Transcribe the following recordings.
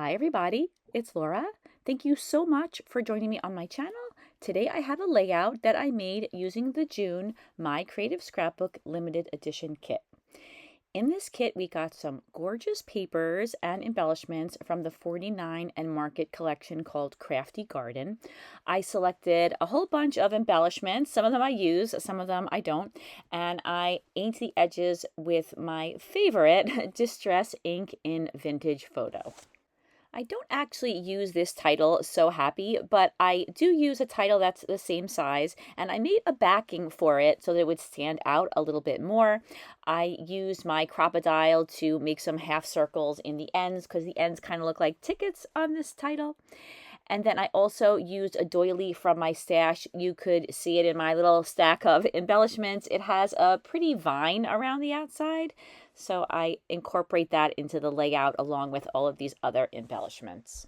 Hi everybody, it's Laura. Thank you so much for joining me on my channel. Today I have a layout that I made using the June My Creative Scrapbook limited edition kit. In this kit, we got some gorgeous papers and embellishments from the 49 and Market collection called Crafty Garden. I selected a whole bunch of embellishments. Some of them I use, some of them I don't. And I inked the edges with my favorite Distress ink in Vintage Photo. I don't actually use this title, So Happy, but I do use a title that's the same size, and I made a backing for it so that it would stand out a little bit more. I used my crocodile to make some half circles in the ends because the ends kind of look like tickets on this title. And then I also used a doily from my stash. You could see it in my little stack of embellishments. It has a pretty vine around the outside, so I incorporate that into the layout along with all of these other embellishments.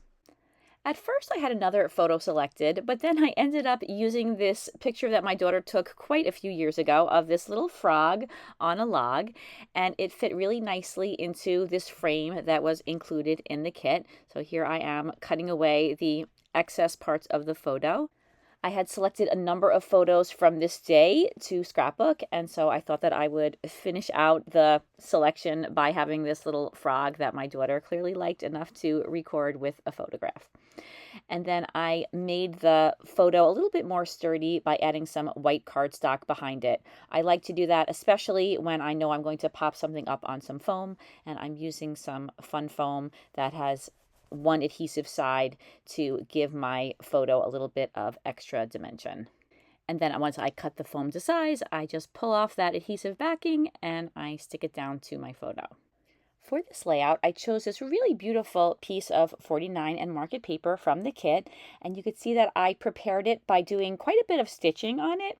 At first I had another photo selected, but then I ended up using this picture that my daughter took quite a few years ago of this little frog on a log, and it fit really nicely into this frame that was included in the kit. So here I am cutting away the excess parts of the photo. I had selected a number of photos from this day to scrapbook, and so I thought that I would finish out the selection by having this little frog that my daughter clearly liked enough to record with a photograph. And then I made the photo a little bit more sturdy by adding some white cardstock behind it. I like to do that especially when I know I'm going to pop something up on some foam, and I'm using some fun foam that has one adhesive side to give my photo a little bit of extra dimension. And then once I cut the foam to size, I just pull off that adhesive backing and I stick it down to my photo. For this layout, I chose this really beautiful piece of 49 and Market paper from the kit, and you could see that I prepared it by doing quite a bit of stitching on it.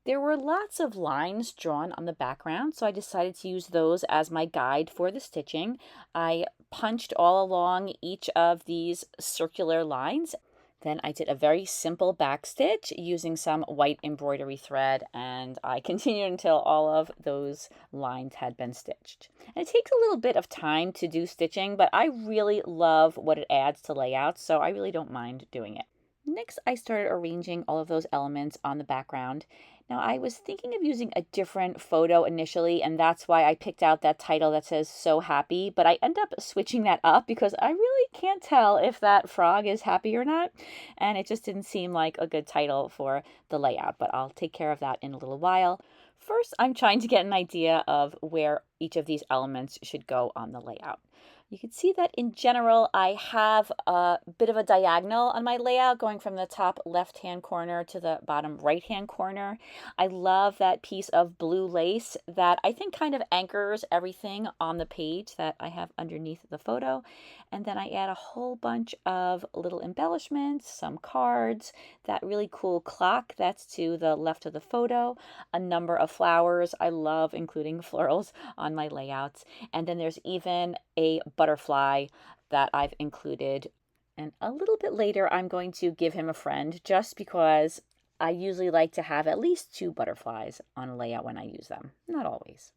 There were lots of lines drawn on the background, so I decided to use those as my guide for the stitching. I punched all along each of these circular lines. Then I did a very simple back stitch using some white embroidery thread, and I continued until all of those lines had been stitched. And it takes a little bit of time to do stitching, but I really love what it adds to layouts, so I really don't mind doing it. Next, I started arranging all of those elements on the background. Now, I was thinking of using a different photo initially, and that's why I picked out that title that says So Happy, but I end up switching that up because I really can't tell if that frog is happy or not, and it just didn't seem like a good title for the layout, but I'll take care of that in a little while. First, I'm trying to get an idea of where each of these elements should go on the layout. You can see that in general, I have a bit of a diagonal on my layout going from the top left-hand corner to the bottom right-hand corner. I love that piece of blue lace that I think kind of anchors everything on the page that I have underneath the photo. And then I add a whole bunch of little embellishments, some cards, that really cool clock that's to the left of the photo, a number of flowers. I love including florals on my layouts. And then there's even a butterfly that I've included. And a little bit later, I'm going to give him a friend just because I usually like to have at least 2 butterflies on a layout when I use them. Not always.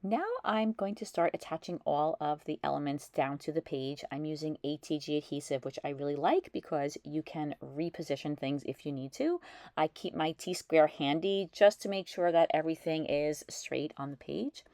Now I'm going to start attaching all of the elements down to the page. I'm using ATG adhesive, which I really like because you can reposition things if you need to. I keep my T-square handy just to make sure that everything is straight on the page.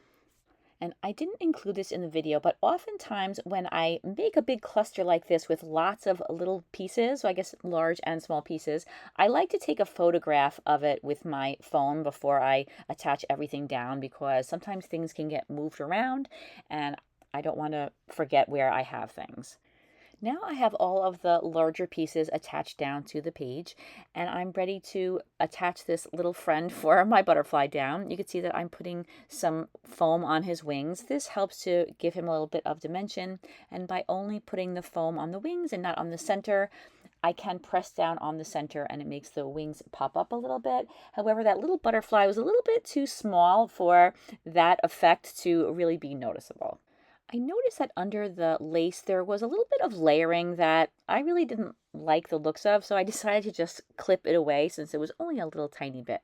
And I didn't include this in the video, but oftentimes when I make a big cluster like this with lots of little pieces, so I guess large and small pieces, I like to take a photograph of it with my phone before I attach everything down because sometimes things can get moved around and I don't want to forget where I have things. Now I have all of the larger pieces attached down to the page, and I'm ready to attach this little friend for my butterfly down. You can see that I'm putting some foam on his wings. This helps to give him a little bit of dimension, and by only putting the foam on the wings and not on the center, I can press down on the center and it makes the wings pop up a little bit. However, that little butterfly was a little bit too small for that effect to really be noticeable. I noticed that under the lace there was a little bit of layering that I really didn't like the looks of, so I decided to just clip it away since it was only a little tiny bit.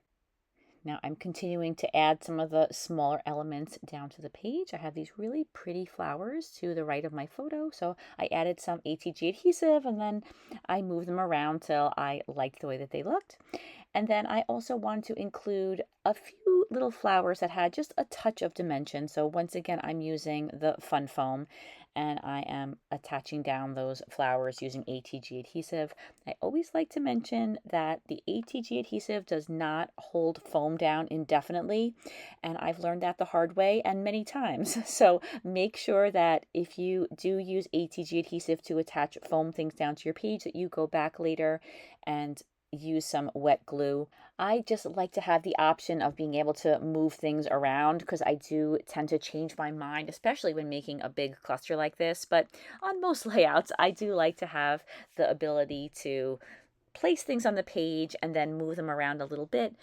Now I'm continuing to add some of the smaller elements down to the page. I have these really pretty flowers to the right of my photo, so I added some ATG adhesive and then I moved them around till I liked the way that they looked. And then I also wanted to include a few little flowers that had just a touch of dimension. So once again, I'm using the Fun Foam and I am attaching down those flowers using ATG adhesive. I always like to mention that the ATG adhesive does not hold foam down indefinitely, and I've learned that the hard way and many times. So make sure that if you do use ATG adhesive to attach foam things down to your page, that you go back later and use some wet glue. I just like to have the option of being able to move things around because I do tend to change my mind, especially when making a big cluster like this. But on most layouts, I do like to have the ability to place things on the page and then move them around a little bit.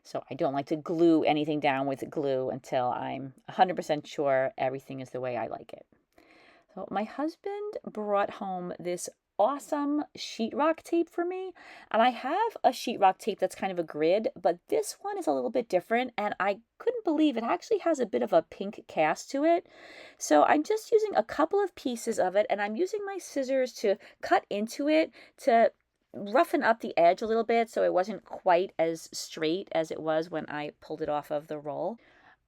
So I don't like to glue anything down with glue until I'm 100% sure everything is the way I like it. So my husband brought home this awesome sheetrock tape for me, and I have a sheetrock tape that's kind of a grid, but this one is a little bit different, and I couldn't believe it actually has a bit of a pink cast to it. So I'm just using a couple of pieces of it, and I'm using my scissors to cut into it to roughen up the edge a little bit so it wasn't quite as straight as it was when I pulled it off of the roll.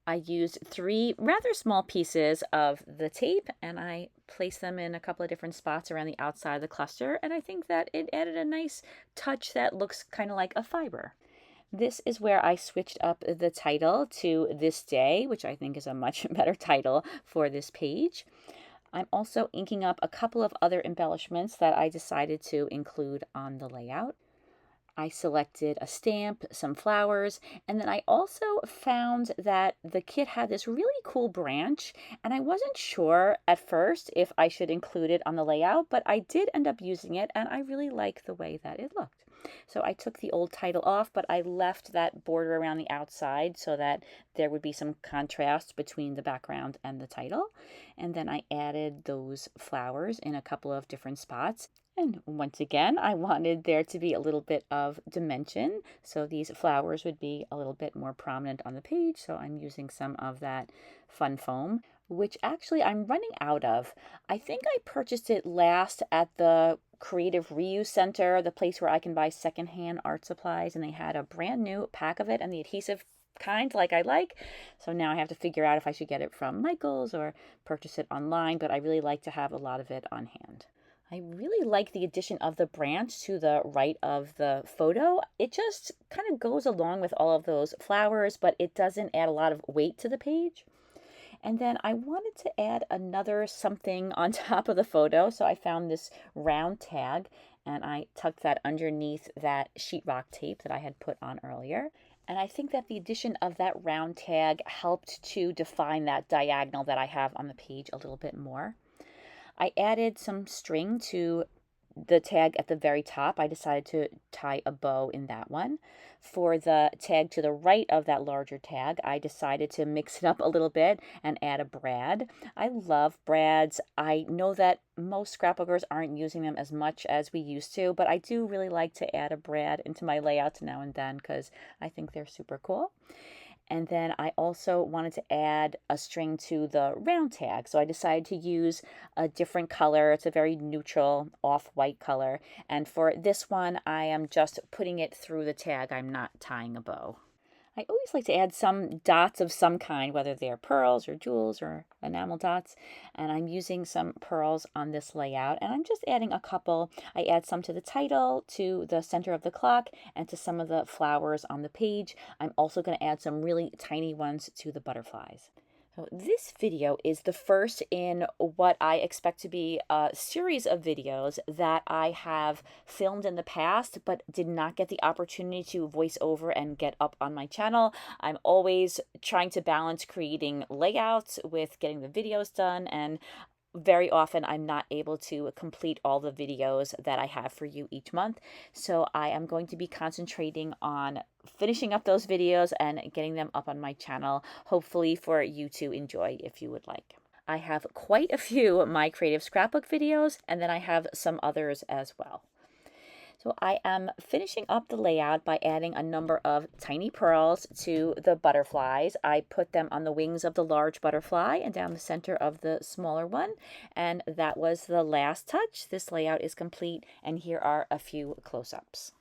I used 3 rather small pieces of the tape and I placed them in a couple of different spots around the outside of the cluster, and I think that it added a nice touch that looks kind of like a fiber. This is where I switched up the title to This Day, which I think is a much better title for this page. I'm also inking up a couple of other embellishments that I decided to include on the layout. I selected a stamp, some flowers, and then I also found that the kit had this really cool branch, and I wasn't sure at first if I should include it on the layout, but I did end up using it, and I really like the way that it looked. So I took the old title off, but I left that border around the outside so that there would be some contrast between the background and the title. And then I added those flowers in a couple of different spots. And once again, I wanted there to be a little bit of dimension, so these flowers would be a little bit more prominent on the page, so I'm using some of that Fun Foam, which actually I'm running out of. I think I purchased it last at the Creative Reuse Center, the place where I can buy secondhand art supplies, and they had a brand new pack of it and the adhesive kind like I like. So now I have to figure out if I should get it from Michael's or purchase it online, but I really like to have a lot of it on hand. I really like the addition of the branch to the right of the photo. It just kind of goes along with all of those flowers, but it doesn't add a lot of weight to the page. And then I wanted to add another something on top of the photo, so I found this round tag and I tucked that underneath that sheetrock tape that I had put on earlier. And I think that the addition of that round tag helped to define that diagonal that I have on the page a little bit more. I added some string to the tag at the very top. I decided to tie a bow in that one. For the tag to the right of that larger tag, I decided to mix it up a little bit and add a brad. I love brads. I know that most scrapbookers aren't using them as much as we used to, but I do really like to add a brad into my layouts now and then because I think they're super cool. And then I also wanted to add a string to the round tag. So I decided to use a different color. It's a very neutral off-white color. And for this one, I am just putting it through the tag. I'm not tying a bow. I always like to add some dots of some kind, whether they're pearls or jewels or enamel dots. And I'm using some pearls on this layout. And I'm just adding a couple. I add some to the title, to the center of the clock, and to some of the flowers on the page. I'm also going to add some really tiny ones to the butterflies. So this video is the first in what I expect to be a series of videos that I have filmed in the past but did not get the opportunity to voice over and get up on my channel. I'm always trying to balance creating layouts with getting the videos done, and very often I'm not able to complete all the videos that I have for you each month. So I am going to be concentrating on finishing up those videos and getting them up on my channel, hopefully for you to enjoy if you would like. I have quite a few My Creative Scrapbook videos, and then I have some others as well. So I am finishing up the layout by adding a number of tiny pearls to the butterflies. I put them on the wings of the large butterfly and down the center of the smaller one. And that was the last touch. This layout is complete, and here are a few close-ups.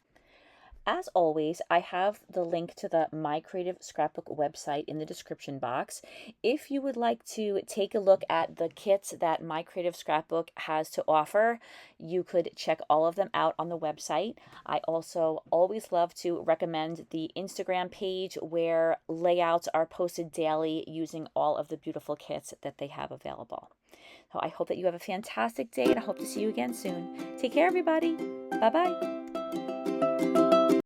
As always, I have the link to the My Creative Scrapbook website in the description box. If you would like to take a look at the kits that My Creative Scrapbook has to offer, you could check all of them out on the website. I also always love to recommend the Instagram page where layouts are posted daily using all of the beautiful kits that they have available. So I hope that you have a fantastic day, and I hope to see you again soon. Take care, everybody. Bye-bye.